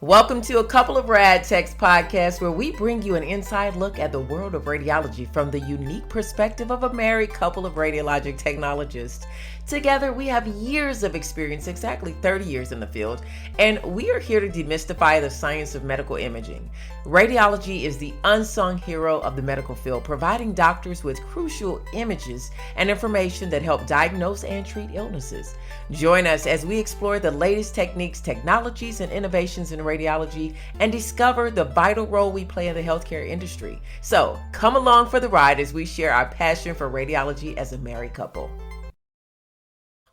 Welcome to a couple of Rad Techs podcast where we bring you an inside look at the world of radiology from the unique perspective of a married couple of radiologic technologists. Together, we have years of experience, exactly 30 years in the field, and we are here to demystify the science of medical imaging. Radiology is the unsung hero of the medical field, providing doctors with crucial images and information that help diagnose and treat illnesses. Join us as we explore the latest techniques, technologies, and innovations in radiology and discover the vital role we play in the healthcare industry. So, come along for the ride as we share our passion for radiology as a married couple.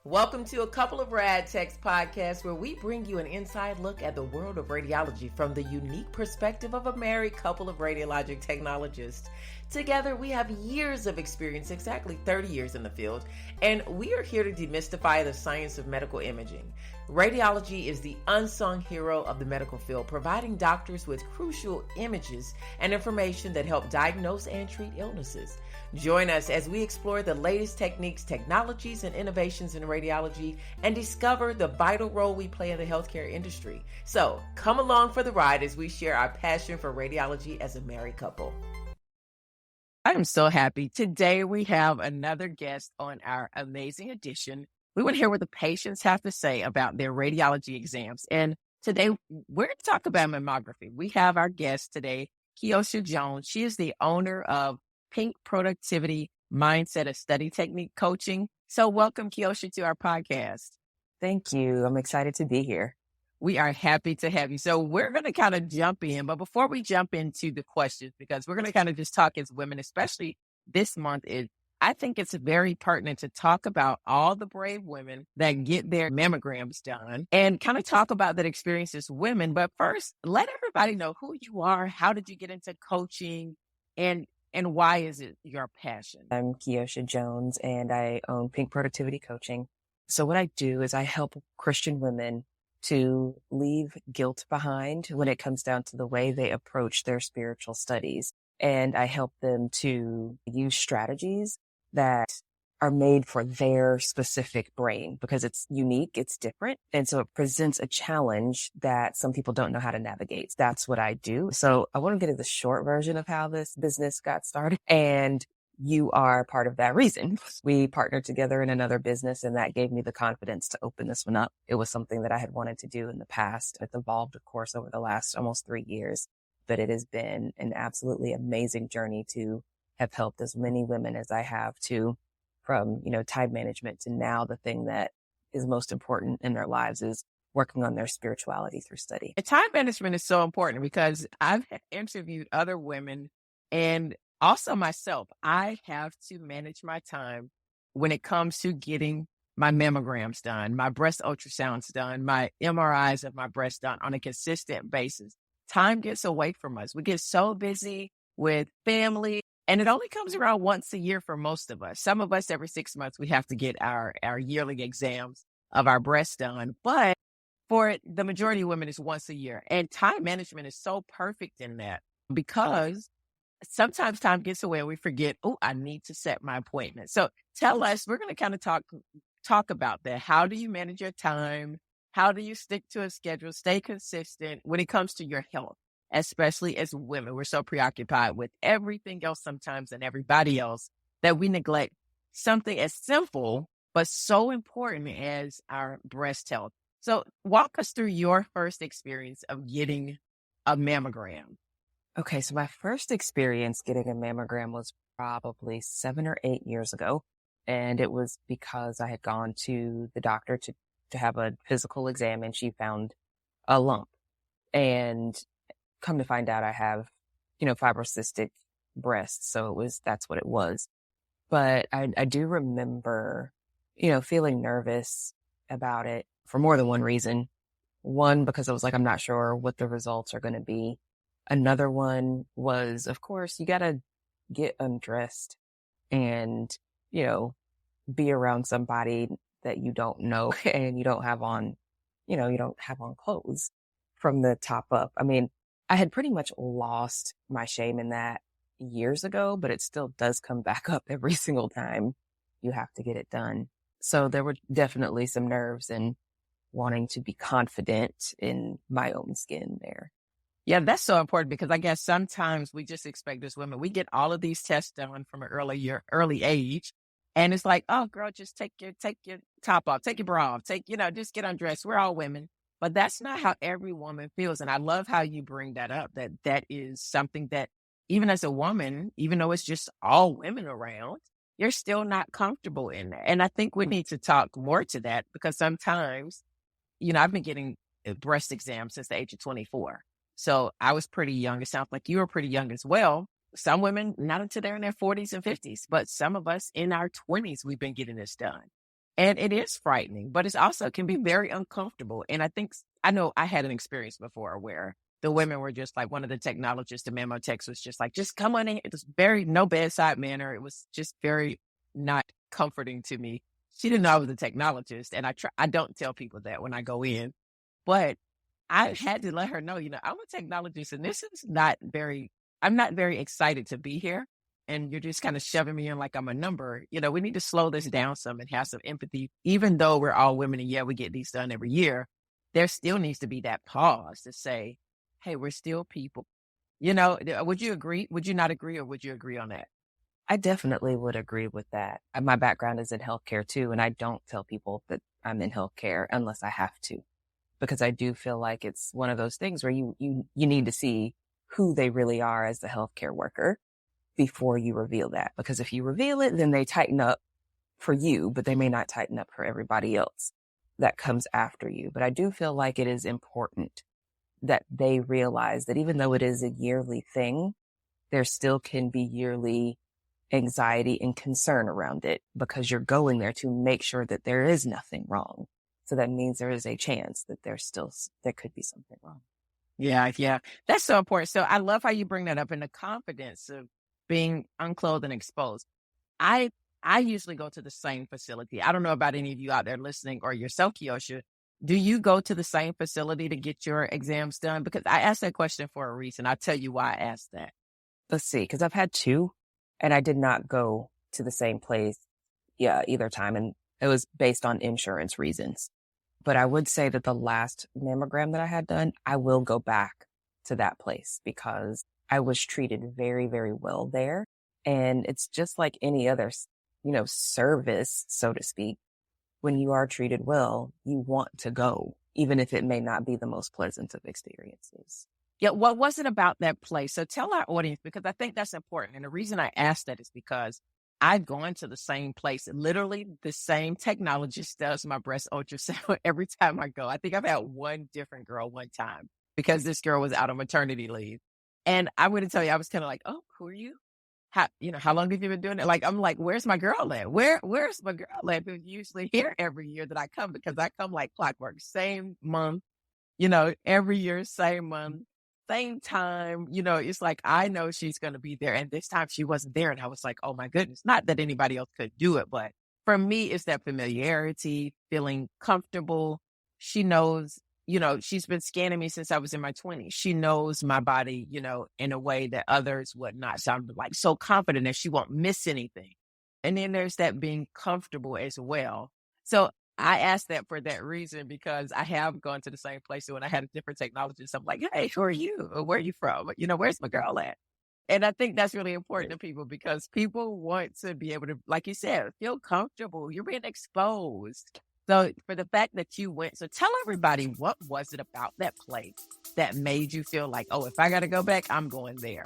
Welcome to a couple of Rad Techs podcast where we bring you an inside look at the world of radiology from the unique perspective of a married couple of radiologic technologists. Together, we have years of experience, exactly 30 years in the field, and we are here to demystify the science of medical imaging. Radiology is the unsung hero of the medical field, providing doctors with crucial images and information that help diagnose and treat illnesses. Join us as we explore the latest techniques, technologies, and innovations in radiology and discover the vital role we play in the healthcare industry. So, come along for the ride as we share our passion for radiology as a married couple. I am so happy. Today we have another guest on our amazing edition. We want to hear what the patients have to say about their radiology exams. And today we're going to talk about mammography. We have our guest today, Keosha Jones. She is the owner of Pink Productivity Mindset of Study Technique Coaching. So welcome, Keosha, to our podcast. Thank you. I'm excited to be here. We are happy to have you. So we're going to kind of jump in, but before we jump into the questions, because we're going to kind of just talk as women, especially this month, I think it's very pertinent to talk about all the brave women that get their mammograms done and kind of talk about that experience as women. But first, let everybody know who you are. How did you get into coaching and why is it your passion? I'm Keosha Jones and I own Pink Productivity Coaching. So what I do is I help Christian women to leave guilt behind when it comes down to the way they approach their spiritual studies. And I help them to use strategies that are made for their specific brain because it's unique, it's different. And so it presents a challenge that some people don't know how to navigate. That's what I do. So I want to get into the short version of how this business got started. And you are part of that reason. We partnered together in another business and that gave me the confidence to open this one up. It was something that I had wanted to do in the past. It's evolved, of course, over the last almost 3 years, but it has been an absolutely amazing journey to have helped as many women as I have to, from, time management to now the thing that is most important in their lives is working on their spirituality through study. Time management is so important because I've interviewed other women and also myself. I have to manage my time when it comes to getting my mammograms done, my breast ultrasounds done, my MRIs of my breast done on a consistent basis. Time gets away from us. We get so busy with family. And it only comes around once a year for most of us. Some of us, every 6 months, we have to get our yearly exams of our breasts done. But for the majority of women, it's once a year. And time management is so perfect in that because sometimes time gets away and we forget, I need to set my appointment. So tell us, we're going to kind of talk about that. How do you manage your time? How do you stick to a schedule, stay consistent when it comes to your health? Especially as women, we're so preoccupied with everything else sometimes and everybody else that we neglect something as simple but so important as our breast health. So walk us through your first experience of getting a mammogram. Okay, so my first experience getting a mammogram was probably 7 or 8 years ago. And it was because I had gone to the doctor to have a physical exam and she found a lump. And come to find out I have, fibrocystic breasts. So that's what it was. But I do remember, feeling nervous about it for more than one reason. One, because I was like, I'm not sure what the results are going to be. Another one was, of course, you got to get undressed and, be around somebody that you don't know and you don't have on clothes from the top up. I mean, I had pretty much lost my shame in that years ago, but it still does come back up every single time you have to get it done. So there were definitely some nerves and wanting to be confident in my own skin there. Yeah, that's so important because I guess sometimes we just expect as women, we get all of these tests done from an early age. And it's like, oh girl, just take your top off, take your bra off, just get undressed. We're all women. But that's not how every woman feels. And I love how you bring that up, that is something that even as a woman, even though it's just all women around, you're still not comfortable in that. And I think we need to talk more to that because sometimes, I've been getting breast exams since the age of 24. So I was pretty young. It sounds like you were pretty young as well. Some women, not until they're in their 40s and 50s, but some of us in our 20s, we've been getting this done. And it is frightening, but it also can be very uncomfortable. And I know I had an experience before where the women were just like, one of the technologists, the mammo techs was just like, just come on in. It was very no bedside manner. It was just very not comforting to me. She didn't know I was a technologist. And I don't tell people that when I go in, but I had to let her know, I'm a technologist and I'm not very excited to be here. And you're just kind of shoving me in like I'm a number. We need to slow this down some and have some empathy. Even though we're all women and yeah, we get these done every year, there still needs to be that pause to say, hey, we're still people. Would you agree? Would you not agree or would you agree on that? I definitely would agree with that. My background is in healthcare too, and I don't tell people that I'm in healthcare unless I have to, because I do feel like it's one of those things where you need to see who they really are as the healthcare worker before you reveal that. Because if you reveal it, then they tighten up for you, but they may not tighten up for everybody else that comes after you. But I do feel like it is important that they realize that even though it is a yearly thing, there still can be yearly anxiety and concern around it because you're going there to make sure that there is nothing wrong. So that means there is a chance that there could be something wrong. Yeah. That's so important. So I love how you bring that up in the confidence of being unclothed and exposed. I usually go to the same facility. I don't know about any of you out there listening or yourself, Keosha. Do you go to the same facility to get your exams done? Because I asked that question for a reason. I'll tell you why I asked that. Let's see, because I've had two and I did not go to the same place either time. And it was based on insurance reasons. But I would say that the last mammogram that I had done, I will go back to that place because I was treated very, very well there. And it's just like any other, service, so to speak. When you are treated well, you want to go, even if it may not be the most pleasant of experiences. Yeah, what was it about that place? So tell our audience, because I think that's important. And the reason I asked that is because I've gone to the same place. Literally, the same technologist does my breast ultrasound every time I go. I think I've had one different girl one time because this girl was out on maternity leave. And I'm going to tell you, I was kind of like, oh, who are you? How long have you been doing it? Like, I'm like, where's my girl at? Where's my girl at? Who's usually here every year that I come because I come like clockwork, same month, every year, same month. Same time, it's like, I know she's going to be there. And this time she wasn't there. And I was like, oh my goodness, not that anybody else could do it. But for me, it's that familiarity, feeling comfortable. She knows, she's been scanning me since I was in my 20s. She knows my body, in a way that others would not. So I'm like so confident that she won't miss anything. And then there's that being comfortable as well. So I asked that for that reason because I have gone to the same place. So when I had a different technologist, I'm like, hey, who are you? Or where are you from? Where's my girl at? And I think that's really important to people because people want to be able to, like you said, feel comfortable. You're being exposed. So for the fact that you went, so tell everybody, what was it about that place that made you feel like, oh, if I got to go back, I'm going there?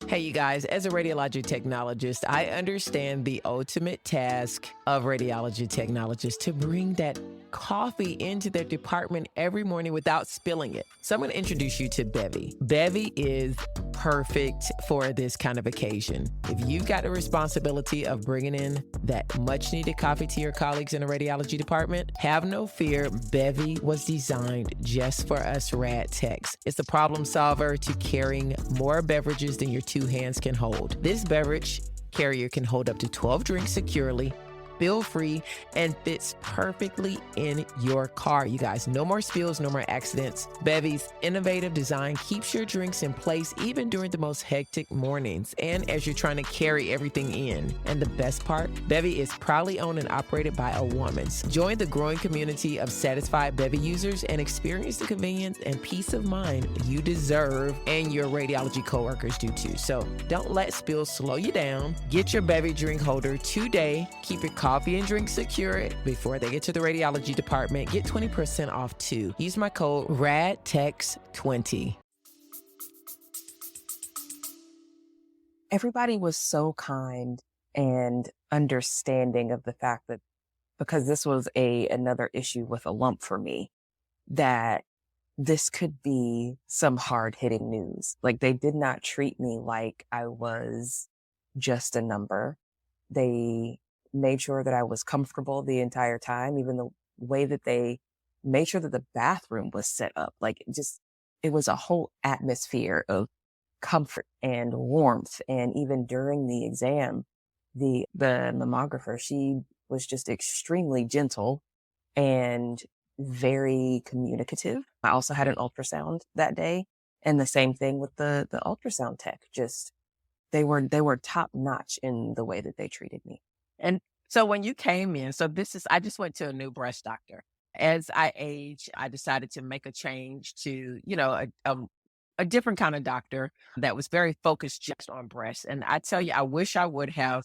Hey, you guys, as a radiology technologist, I understand the ultimate task of radiology technologists to bring that coffee into their department every morning without spilling it. So I'm going to introduce you to Bevy. Bevy is perfect for this kind of occasion. If you've got the responsibility of bringing in that much needed coffee to your colleagues in the radiology department, have no fear. Bevy was designed just for us rad techs. It's a problem solver to carrying more beverages than your two hands can hold. This beverage carrier can hold up to 12 drinks securely spill-free, and fits perfectly in your car. You guys, no more spills, no more accidents. Bevy's innovative design keeps your drinks in place even during the most hectic mornings and as you're trying to carry everything in. And the best part, Bevy is proudly owned and operated by a woman. Join the growing community of satisfied Bevy users and experience the convenience and peace of mind you deserve, and your radiology coworkers do too. So don't let spills slow you down. Get your Bevy drink holder today. Keep your coffee and drinks secure before they get to the radiology department. Get 20% off too. Use my code RADTEX20. Everybody was so kind and understanding of the fact that because this was another issue with a lump for me, that this could be some hard-hitting news. Like, they did not treat me like I was just a number. They made sure that I was comfortable the entire time, even the way that they made sure that the bathroom was set up. Like, it was a whole atmosphere of comfort and warmth. And even during the exam, the mammographer, she was just extremely gentle and very communicative. I also had an ultrasound that day, and the same thing with the ultrasound tech. Just they were top notch in the way that they treated me. And so when you came in, I just went to a new breast doctor. As I age, I decided to make a change to, a different kind of doctor that was very focused just on breast. And I tell you, I wish I would have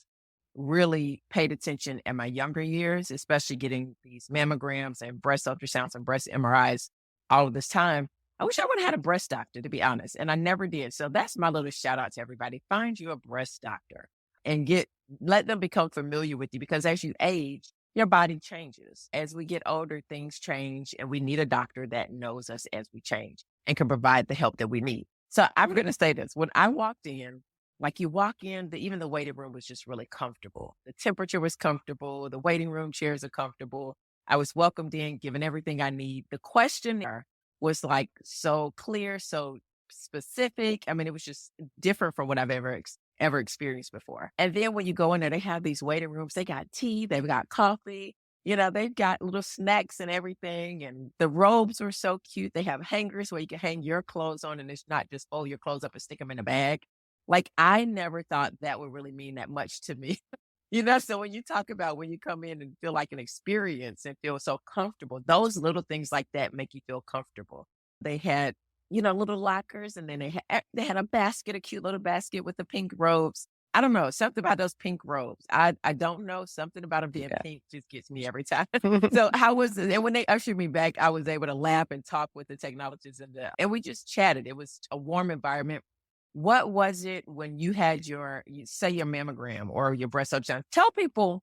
really paid attention in my younger years, especially getting these mammograms and breast ultrasounds and breast MRIs all of this time. I wish I would have had a breast doctor, to be honest, and I never did. So that's my little shout out to everybody. Find you a breast doctor and let them become familiar with you, because as you age, your body changes. As we get older, things change, and we need a doctor that knows us as we change and can provide the help that we need. So I'm going to say this. When I walked in, like, you walk in, even the waiting room was just really comfortable. The temperature was comfortable. The waiting room chairs are comfortable. I was welcomed in, given everything I need. The questionnaire was like so clear, so specific. I mean, it was just different from what I've ever experienced before. And then when you go in there, they have these waiting rooms. They got tea, they've got coffee, they've got little snacks and everything. And the robes were so cute. They have hangers where you can hang your clothes on, and it's not just fold your clothes up and stick them in a bag. Like, I never thought that would really mean that much to me. So when you talk about when you come in and feel like an experience and feel so comfortable, those little things like that make you feel comfortable. They had, little lockers, and then they had a basket, a cute little basket with the pink robes. I don't know, something about those pink robes. I don't know, something about them being pink just gets me every time. So how was it? And when they ushered me back, I was able to laugh and talk with the technologists, and we just chatted. It was a warm environment. What was it when you had your mammogram or your breast ultrasound? Tell people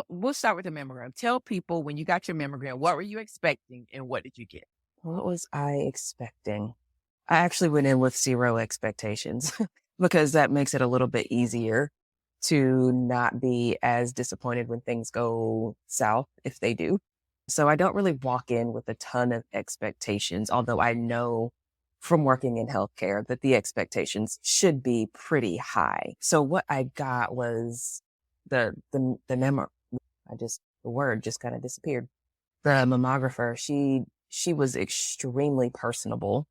we'll start with the mammogram. Tell people, when you got your mammogram, what were you expecting and what did you get? What was I expecting? I actually went in with 0 expectations because that makes it a little bit easier to not be as disappointed when things go south, if they do. So I don't really walk in with a ton of expectations, although I know from working in healthcare that the expectations should be pretty high. So what I got was the memo. The word just kind of disappeared. The mammographer, she was extremely personable.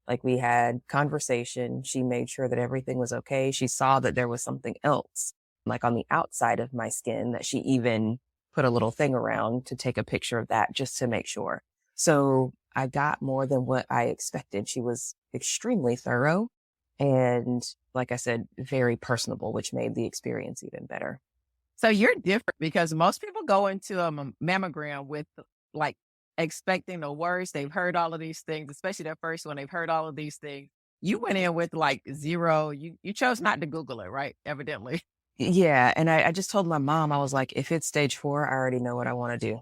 Like, we had conversation. She made sure that everything was okay. She saw that there was something else, like on the outside of my skin, that she even put a little thing around to take a picture of that just to make sure. So I got more than what I expected. She was extremely thorough and, like I said, very personable, which made the experience even better. So you're different, because most people go into a mammogram with, like, expecting the worst. They've heard all of these things, especially their first one. They've heard all of these things. You went in with like 0. You chose not to Google it, right? Evidently. Yeah. And I just told my mom, I was like, if it's stage 4, I already know what I want to do.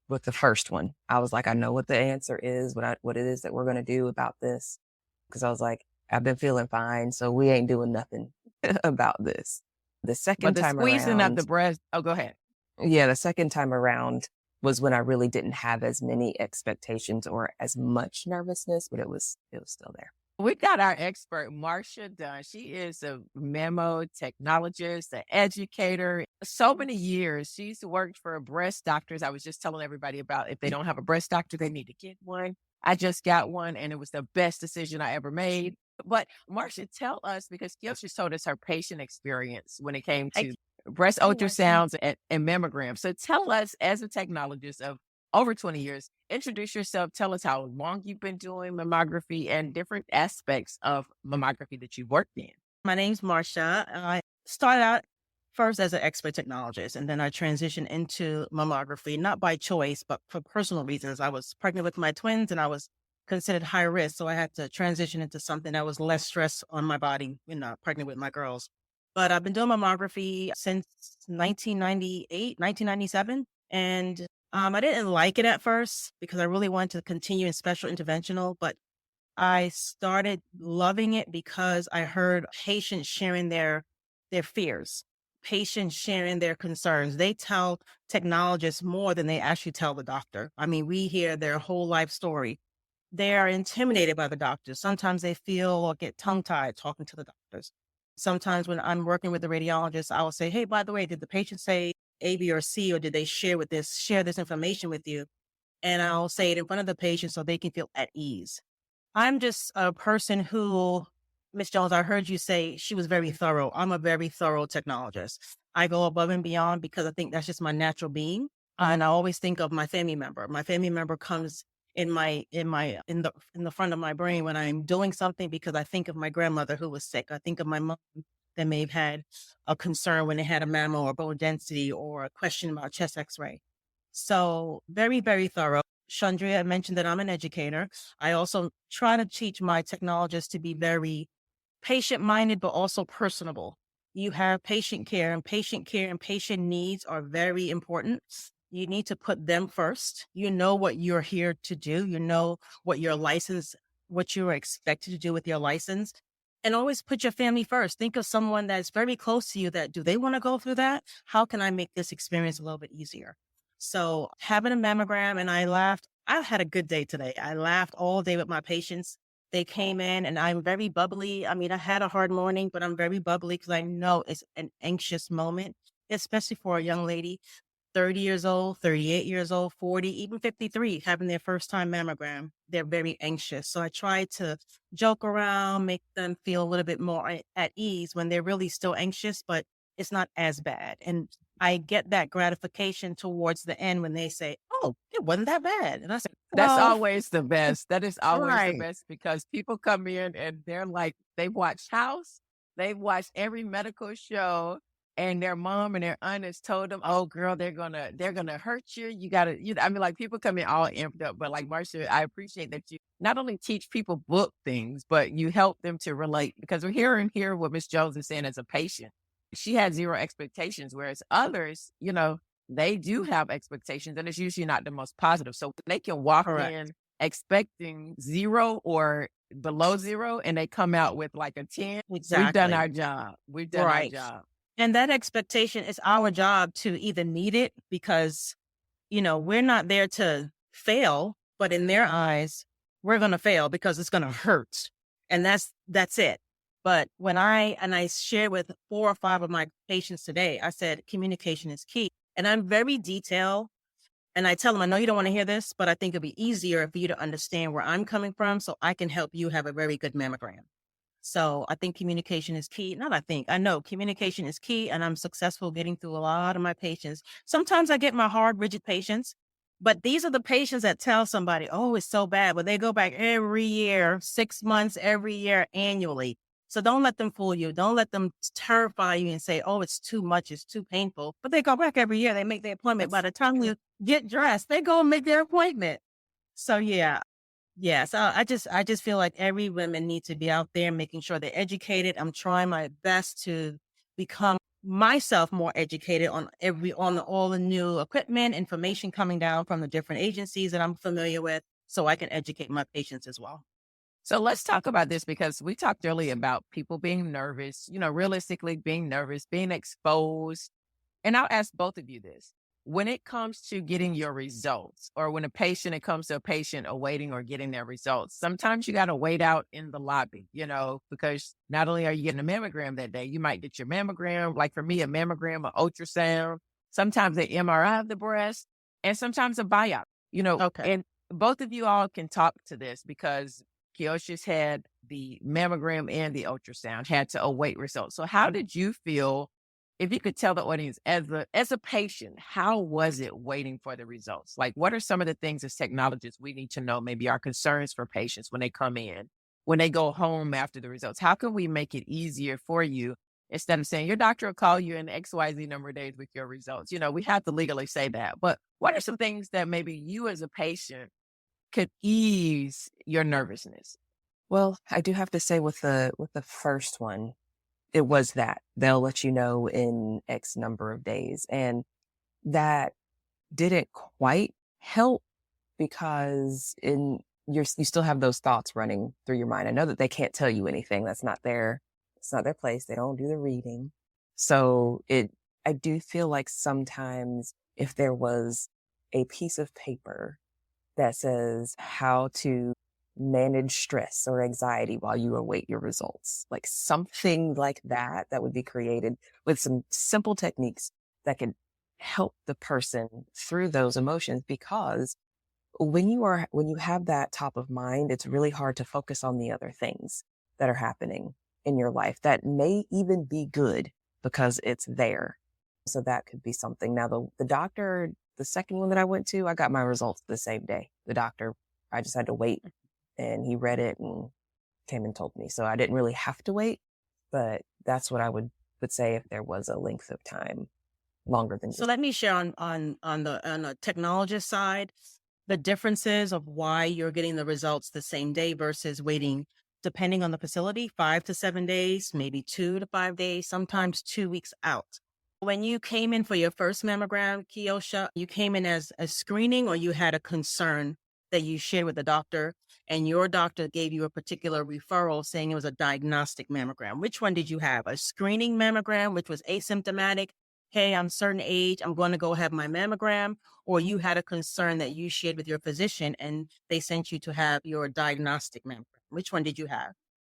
With the first one, I was like, I know what the answer is, what it is that we're going to do about this. Because I was like, I've been feeling fine, so we ain't doing nothing about this. The second But the time squeezing around, of the breast. Oh, go ahead. Yeah, the second time around was when I really didn't have as many expectations or as much nervousness, but it was still there. We got our expert, Marsha Dunn. She is a mammo technologist, an educator. So many years. She's worked for breast doctors. I was just telling everybody about if they don't have a breast doctor, they need to get one. I just got one and it was the best decision I ever made. But Marsha, tell us, because Keosha told us her patient experience when it came Hi, to breast hi, Marsha. ultrasounds and mammograms. So tell us, as a technologist of over 20 years, introduce yourself. Tell us how long you've been doing mammography and different aspects of mammography that you've worked in. My name's Marsha. I started out first as an expert technologist, and then I transitioned into mammography, not by choice, but for personal reasons. I was pregnant with my twins and I was considered high risk. So I had to transition into something that was less stress on my body when pregnant with my girls. But I've been doing mammography since 1998, 1997. And I didn't like it at first because I really wanted to continue in special interventional, but I started loving it because I heard patients sharing their fears, patients sharing their concerns. They tell technologists more than they actually tell the doctor. I mean, we hear their whole life story. They are intimidated by the doctors. Sometimes they feel or get tongue tied talking to the doctors. Sometimes when I'm working with the radiologist, I will say, "Hey, by the way, did the patient say A, B, or C, or did they share this information with you?" And I'll say it in front of the patient so they can feel at ease. I'm just a person who, Miss Jones, I heard you say she was very thorough. I'm a very thorough technologist. I go above and beyond because I think that's just my natural being. And I always think of my family member. My family member comes in the front of my brain when I'm doing something because I think of my grandmother who was sick. I think of my mom that may have had a concern when they had a mammo or bone density or a question about chest x-ray. So very, very thorough. Chandria mentioned that I'm an educator. I also try to teach my technologists to be very patient minded, but also personable. You have patient care, and patient needs are very important. You need to put them first. You know what you're here to do. You know what your license, what you are expected to do with your license. And always put your family first. Think of someone that's very close to you that do they want to go through that? How can I make this experience a little bit easier? So having a mammogram, and I laughed. I've had a good day today. I laughed all day with my patients. They came in and I'm very bubbly. I mean, I had a hard morning, but I'm very bubbly because I know it's an anxious moment, especially for a young lady, 30 years old, 38 years old, 40, even 53, having their first time mammogram. They're very anxious. So I try to joke around, make them feel a little bit more at ease when they're really still anxious, but it's not as bad. And I get that gratification towards the end when they say, "Oh, it wasn't that bad." And I say, That's "Well, always the best. That is always the right, best because people come in and they're like, they've watched House, they've watched every medical show, and their mom and their aunt has told them, "Oh, girl, they're gonna hurt you. You gotta." I mean, like people come in all amped up, but like Marsha, I appreciate that you not only teach people book things, but you help them to relate because we're hearing here what Miss Jones is saying as a patient. She had zero expectations, whereas others, they do have expectations and it's usually not the most positive. So they can walk in correct, expecting zero or below zero and they come out with like a 10. We've done exactly, our job. We've done our right." job. And that expectation is our job to either meet it because, we're not there to fail, but in their eyes, we're going to fail because it's going to hurt. And that's it. But I shared with 4 or 5 of my patients today, I said, communication is key. And I'm very detailed. And I tell them, I know you don't want to hear this, but I think it'll be easier for you to understand where I'm coming from so I can help you have a very good mammogram. So I think communication is key. Not I think, I know communication is key, and I'm successful getting through a lot of my patients. Sometimes I get my hard, rigid patients, but these are the patients that tell somebody, "Oh, it's so bad." But they go back every year, 6 months, every year, annually. So don't let them fool you. Don't let them terrify you and say, "Oh, it's too much. It's too painful." But they go back every year. They make their appointment. By That's the time you get dressed, they go and make their appointment. So yeah, yes, I just feel like every woman needs to be out there making sure they're educated. I'm trying my best to become myself more educated on all the new equipment, information coming down from the different agencies that I'm familiar with, so I can educate my patients as well. So let's talk about this because we talked earlier about people being nervous, realistically being nervous, being exposed. And I'll ask both of you this. when it comes to getting your results, or when it comes to a patient awaiting or getting their results, sometimes you got to wait out in the lobby, because not only are you getting a mammogram that day, you might get your mammogram, like for me, a mammogram, an ultrasound, sometimes an MRI of the breast, and sometimes a biopsy, Okay. and both of you all can talk to this because Keosha's had the mammogram and the ultrasound, had to await results. So how did you feel? If you could tell the audience as a patient, how was it waiting for the results? Like, what are some of the things as technologists we need to know, maybe our concerns for patients when they come in, when they go home after the results? How can we make it easier for you instead of saying your doctor will call you in XYZ number of days with your results? We have to legally say that. But what are some things that maybe you as a patient could ease your nervousness? Well, I do have to say with the first one, it was that they'll let you know in X number of days. And that didn't quite help because you still have those thoughts running through your mind. I know that they can't tell you anything. It's not their place. They don't do the reading. So I do feel like sometimes if there was a piece of paper that says how to manage stress or anxiety while you await your results, like something like that would be created with some simple techniques that could help the person through those emotions, because when you have that top of mind, it's really hard to focus on the other things that are happening in your life that may even be good because it's there. So that could be something. Now, the doctor, the second one that I went to, I got my results the same day. The doctor, I just had to wait, and he read it and came and told me. So I didn't really have to wait, but that's what I would say if there was a length of time longer than So just. let me share on the technologist side, the differences of why you're getting the results the same day versus waiting, depending on the facility, 5 to 7 days, maybe 2 to 5 days, sometimes 2 weeks out. When you came in for your first mammogram, Keosha, you came in as a screening, or you had a concern that you shared with the doctor, and your doctor gave you a particular referral saying it was a diagnostic mammogram? Which one did you have? A screening mammogram, which was asymptomatic? Hey, I'm certain age, I'm going to go have my mammogram. Or you had a concern that you shared with your physician and they sent you to have your diagnostic mammogram? Which one did you have?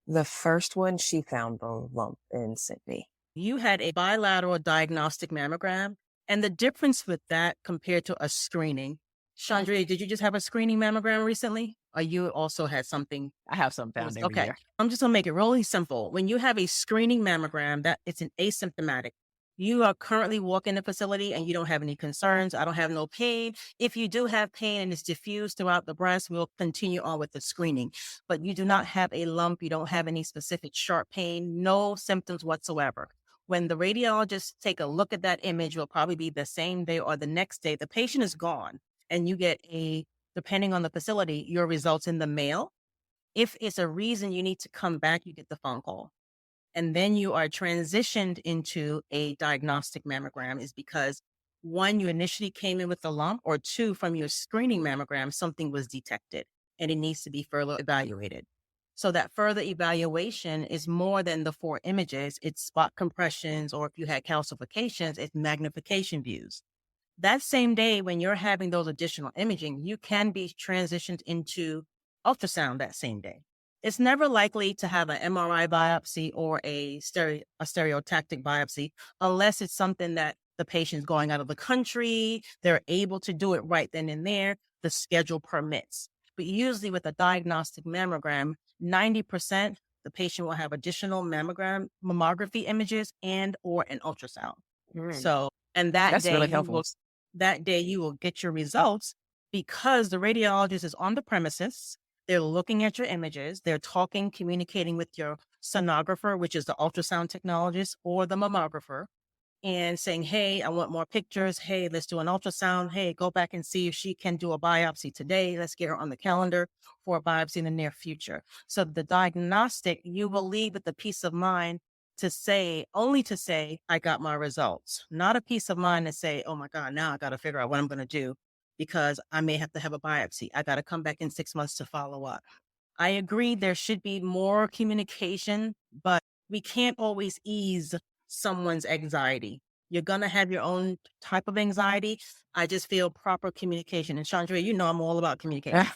The first one, she found the lump and sent me. You had a bilateral diagnostic mammogram. And the difference with that compared to a screening, Chandra, did you just have a screening mammogram recently? Or you also had something? I have some found every Okay. year. I'm just gonna make it really simple. When you have a screening mammogram, that it's an asymptomatic. You are currently walking the facility and you don't have any concerns. I don't have no pain. If you do have pain and it's diffused throughout the breast, we'll continue on with the screening. But you do not have a lump. You don't have any specific sharp pain, no symptoms whatsoever. When the radiologists take a look at that image, will probably be the same day or the next day. The patient is gone, and you get depending on the facility, your results in the mail. If it's a reason you need to come back, you get the phone call. And then you are transitioned into a diagnostic mammogram, is because one, you initially came in with a lump, or two, from your screening mammogram, something was detected and it needs to be further evaluated. So that further evaluation is more than the 4 images. It's spot compressions, or if you had calcifications, it's magnification views. That same day, when you're having those additional imaging, you can be transitioned into ultrasound that same day. It's never likely to have an MRI biopsy or a stereotactic biopsy unless it's something that the patient's going out of the country. They're able to do it right then and there. The schedule permits. But usually with a diagnostic mammogram, 90% the patient will have additional mammography images and or an ultrasound. Mm, So, and that's really helpful. that day you will get your results because the radiologist is on the premises. They're looking at your images. They're talking, communicating with your sonographer, which is the ultrasound technologist, or the mammographer, and saying, hey, I want more pictures. Hey, let's do an ultrasound. Hey, go back and see if she can do a biopsy today. Let's get her on the calendar for a biopsy in the near future. So the diagnostic, you will leave with the peace of mind only to say, I got my results, not a peace of mind to say, oh my God, now I got to figure out what I'm going to do because I may have to have a biopsy. I got to come back in 6 months to follow up. I agree there should be more communication, but we can't always ease someone's anxiety. You're going to have your own type of anxiety. I just feel proper communication. And Chandra, you know, I'm all about communication.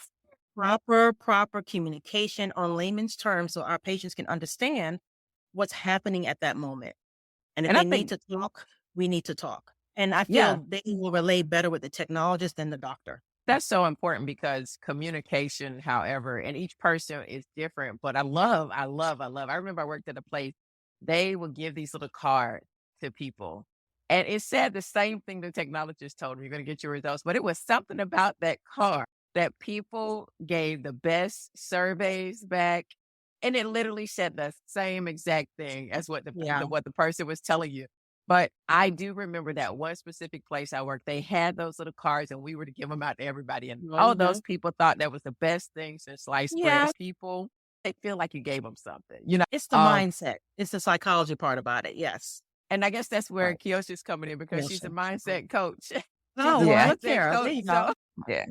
Proper communication on layman's terms so our patients can understand what's happening at that moment. And if And I they need think, to talk, we need to talk. And I yeah, feel they will relate better with the technologist than the doctor. that's so important because communication, however, and each person is different. But I remember I worked at a place, they would give these little cards to people. And it said the same thing the technologist told me, you're going to get your results. But it was something about that card that people gave the best surveys back. And it literally said the same exact thing as what Yeah. what the person was telling you. But I do remember that one specific place I worked, they had those little cards and we were to give them out to everybody. And all Mhm. those people thought that was the best thing since sliced bread. Yeah. People, they feel like you gave them something, you know? It's the mindset. It's the psychology part about it. Yes. And I guess that's where Right. Keosha's coming in because she's a Keosha. mindset coach. She's Oh, a well, Yeah. look mindset here. There coach. you So go. Yeah.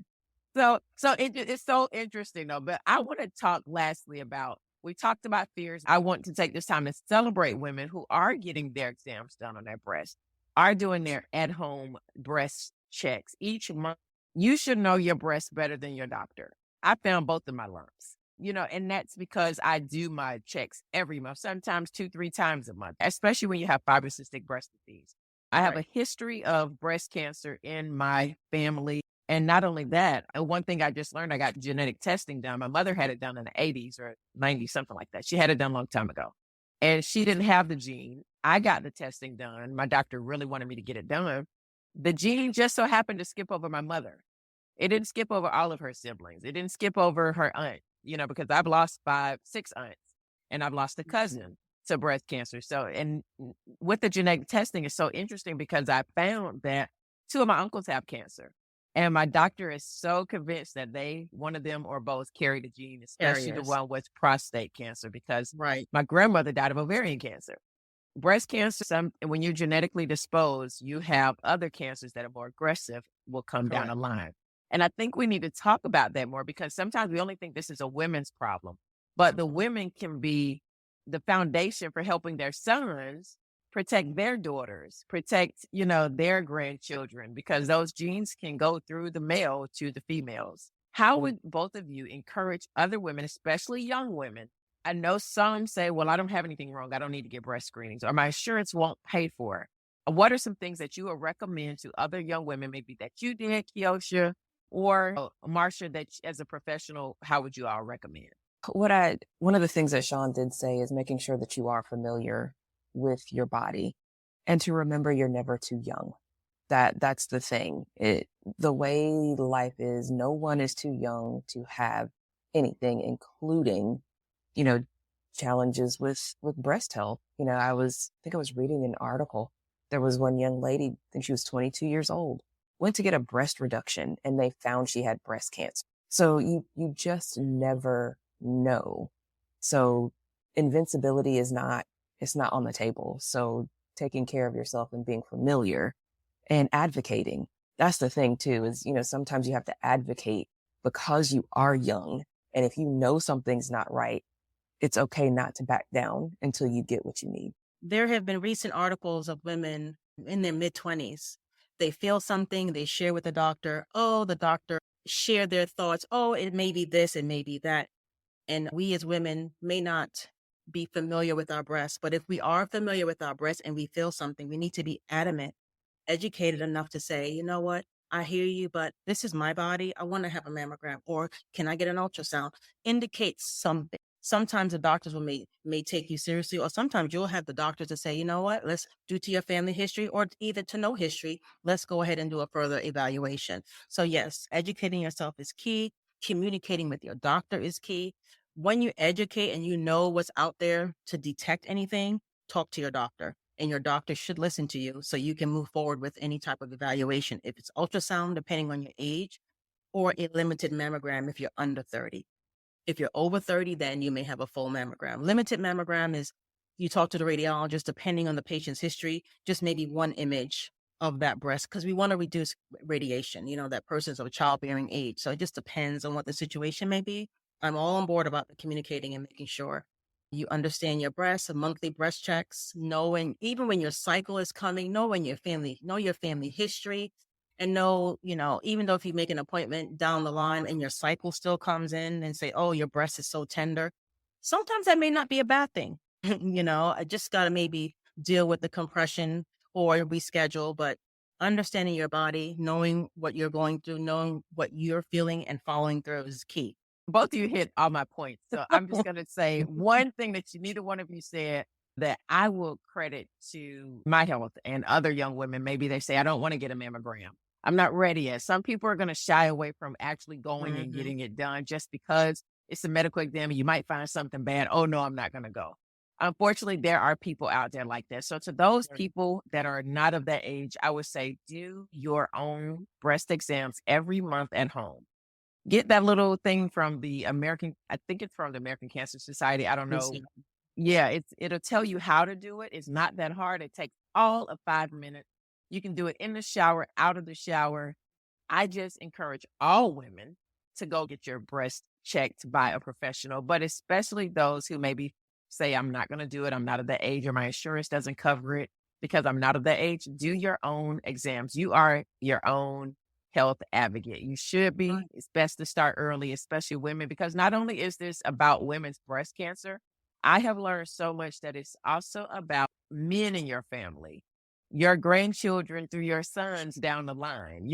it's so interesting though, but I want to talk lastly about, we talked about fears. I want to take this time to celebrate women who are getting their exams done on their breast, are doing their at home breast checks each month. You should know your breast better than your doctor. I found both of my lumps, you know, and that's because I do my checks every month, sometimes 2, 3 times a month, especially when you have fibrocystic breast disease. I have Right. a history of breast cancer in my family. And not only that, one thing I just learned, I got genetic testing done. My mother had it done in the 80s or 90s, something like that. She had it done a long time ago. And she didn't have the gene. I got the testing done. My doctor really wanted me to get it done. The gene just so happened to skip over my mother. It didn't skip over all of her siblings. It didn't skip over her aunt, you know, because I've lost 6 aunts and I've lost a cousin to breast cancer. So, and with the genetic testing, it's so interesting because I found that 2 of my uncles have cancer. And my doctor is so convinced that one of them or both carry the gene, especially the Carriers. one with prostate cancer, because Right. my grandmother died of ovarian cancer. Breast cancer, when you're genetically disposed, you have other cancers that are more aggressive will come down the Correct. line. And I think we need to talk about that more because sometimes we only think this is a women's problem, but the women can be the foundation for helping their sons protect their daughters, protect, you know, their grandchildren, because those genes can go through the male to the females. How would both of you encourage other women, especially young women? I know some say, well, I don't have anything wrong. I don't need to get breast screenings or my insurance won't pay for it. What are some things that you would recommend to other young women, maybe that you did, Keosha, or Marsha, that as a professional, how would you all recommend? One of the things that Sean did say is making sure that you are familiar with your body and to remember you're never too young. That's the thing. The way life is, no one is too young to have anything, including, you know, challenges with breast health. You know, I think I was reading an article. There was one young lady, I think she was 22 years old, went to get a breast reduction and they found she had breast cancer. So you just never know. So invincibility it's not on the table. So taking care of yourself and being familiar and advocating. That's the thing too, is, you know, sometimes you have to advocate because you are young. And if you know something's not right, it's okay not to back down until you get what you need. There have been recent articles of women in their mid-20s. They feel something, they share with the doctor. Oh, the doctor share their thoughts. Oh, it may be this, it may be that. And we as women may not be familiar with our breasts, but if we are familiar with our breasts and we feel something, we need to be adamant, educated enough to say, you know what? I hear you, but this is my body. I want to have a mammogram, or can I get an ultrasound? Indicates something. Sometimes the doctors may take you seriously, or sometimes you'll have the doctors to say, you know what, let's due to your family history or either to no history, let's go ahead and do a further evaluation. So yes, educating yourself is key. Communicating with your doctor is key. When you educate and you know what's out there to detect anything, talk to your doctor. And your doctor should listen to you so you can move forward with any type of evaluation. If it's ultrasound, depending on your age, or a limited mammogram if you're under 30. If you're over 30, then you may have a full mammogram. Limited mammogram is you talk to the radiologist, depending on the patient's history, just maybe one image of that breast, because we want to reduce radiation. You know, that person's of childbearing age. So it just depends on what the situation may be. I'm all on board about the communicating and making sure You understand your breasts, and monthly breast checks, knowing even when your cycle is coming, know your family history, and even though if you make an appointment down the line and your cycle still comes in and say, oh, your breast is so tender, sometimes that may not be a bad thing. I just got to maybe deal with the compression or reschedule, but understanding your body, knowing what you're going through, knowing what you're feeling and following through is key. Both of you hit all my points. So I'm just going to say one thing that neither one of you said that I will credit to my health and other young women. Maybe they say, I don't want to get a mammogram. I'm not ready yet. Some people are going to shy away from actually going and getting it done just because it's a medical exam and you might find something bad. Oh, no, I'm not going to go. Unfortunately, there are people out there like that. So to those people that are not of that age, I would say do your own breast exams every month at home. Get that little thing from the I think it's from the American Cancer Society. I don't know. Yeah, it'll tell you how to do it. It's not that hard. It takes all of 5 minutes. You can do it in the shower, out of the shower. I just encourage all women to go get your breast checked by a professional, but especially those who maybe say, I'm not going to do it. I'm not of that age or my insurance doesn't cover it because I'm not of that age. Do your own exams. You are your own health advocate. You should be. It's best to start early, especially women, because not only is this about women's breast cancer, I have learned so much that it's also about men in your family, your grandchildren through your sons down the line.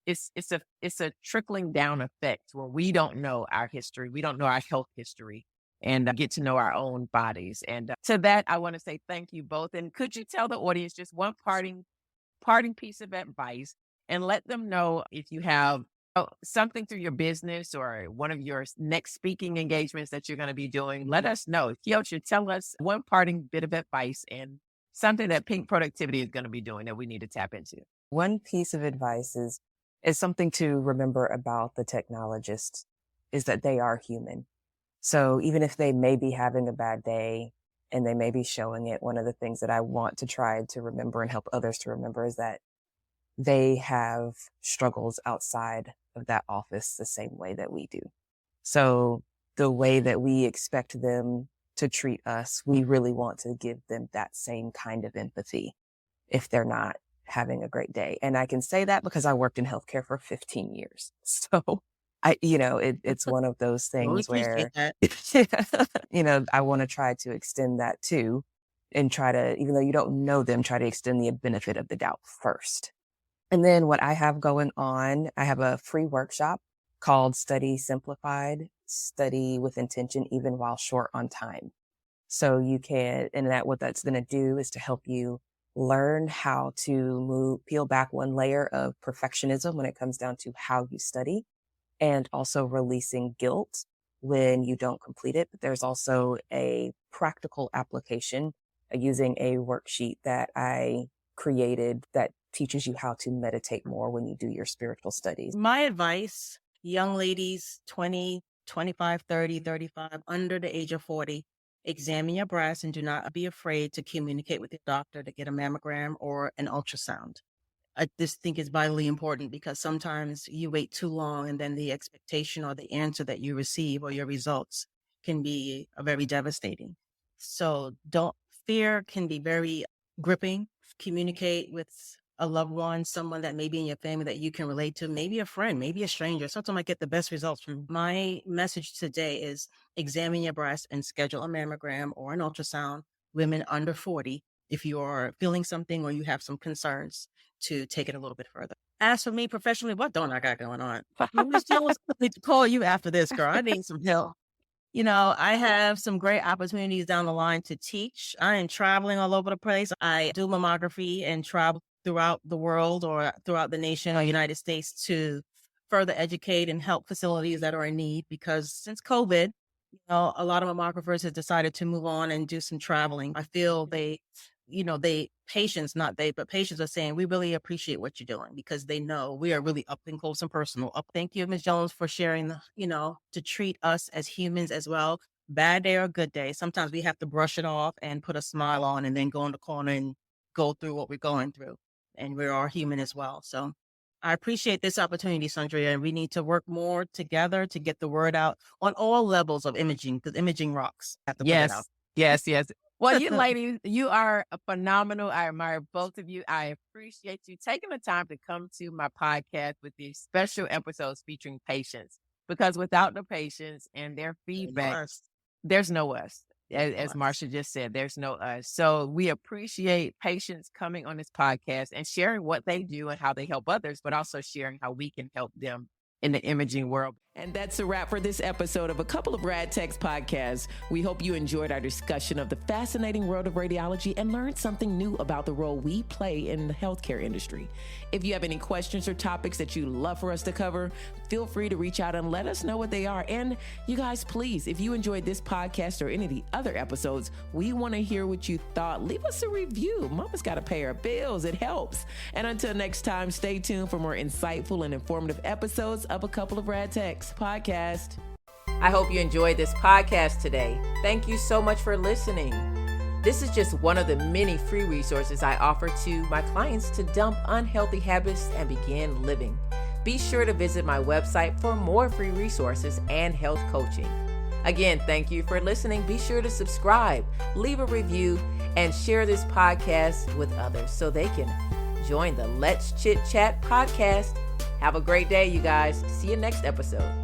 It's a trickling down effect where we don't know our history. We don't know our health history and get to know our own bodies. And to that, I want to say thank you both. And could you tell the audience just one parting piece of advice and let them know if you have something through your business or one of your next speaking engagements that you're going to be doing, let us know. Keosha, tell us one parting bit of advice and something that Pink Productivity is going to be doing that we need to tap into. One piece of advice is something to remember about the technologists is that they are human. So even if they may be having a bad day and they may be showing it, one of the things that I want to try to remember and help others to remember is that they have struggles outside of that office the same way that we do. So the way that we expect them to treat us, we really want to give them that same kind of empathy if they're not having a great day. And I can say that because I worked in healthcare for 15 years. So it's one of those things where, I want to try to extend that too and try to, even though you don't know them, try to extend the benefit of the doubt first. And then what I have going on, I have a free workshop called Study Simplified, Study with Intention, even while short on time. So what that's going to do is to help you learn how to peel back one layer of perfectionism when it comes down to how you study and also releasing guilt when you don't complete it. But there's also a practical application using a worksheet that I created that teaches you how to meditate more when you do your spiritual studies. My advice, young ladies, 20, 25, 30, 35, under the age of 40, examine your breasts and do not be afraid to communicate with your doctor to get a mammogram or an ultrasound. I just think it's vitally important because sometimes you wait too long and then the expectation or the answer that you receive or your results can be very devastating. So fear can be very gripping. Communicate with a loved one, someone that may be in your family that you can relate to, maybe a friend, maybe a stranger. Sometimes I get the best results from. My message today is examine your breast and schedule a mammogram or an ultrasound. Women under 40, if you are feeling something or you have some concerns, to take it a little bit further. As for me professionally, what don't I got going on? Ms. Jones, I need to call you after this, girl. I need some help. I have some great opportunities down the line to teach. I am traveling all over the place. I do mammography and travel throughout the world or throughout the nation or United States to further educate and help facilities that are in need. Because since COVID, a lot of mammographers have decided to move on and do some traveling. I feel patients are saying, we really appreciate what you're doing because they know we are really up and close and personal. Thank you, Ms. Jones, for sharing, to treat us as humans as well. Bad day or good day. Sometimes we have to brush it off and put a smile on and then go in the corner and go through what we're going through. And we're all human as well. So I appreciate this opportunity, Sandria, and we need to work more together to get the word out on all levels of imaging, because imaging rocks. I have to put that out. Yes. Well, you ladies, you are phenomenal. I admire both of you. I appreciate you taking the time to come to my podcast with these special episodes featuring patients, because without the patients and their feedback, there's no us. As Marsha just said, there's no us. So we appreciate patients coming on this podcast and sharing what they do and how they help others, but also sharing how we can help them in the imaging world. And that's a wrap for this episode of A Couple of Rad Techs podcast. We hope you enjoyed our discussion of the fascinating world of radiology and learned something new about the role we play in the healthcare industry. If you have any questions or topics that you'd love for us to cover, feel free to reach out and let us know what they are. And you guys, please, if you enjoyed this podcast or any of the other episodes, we want to hear what you thought. Leave us a review. Mama's got to pay her bills. It helps. And until next time, stay tuned for more insightful and informative episodes of A Couple of Rad Techs podcast. I hope you enjoyed this podcast today. Thank you so much for listening. This is just one of the many free resources I offer to my clients to dump unhealthy habits and begin living. Be sure to visit my website for more free resources and health coaching. Again, thank you for listening. Be sure to subscribe, leave a review, and share this podcast with others so they can join the Let's Chit Chat podcast. Have a great day, you guys. See you next episode.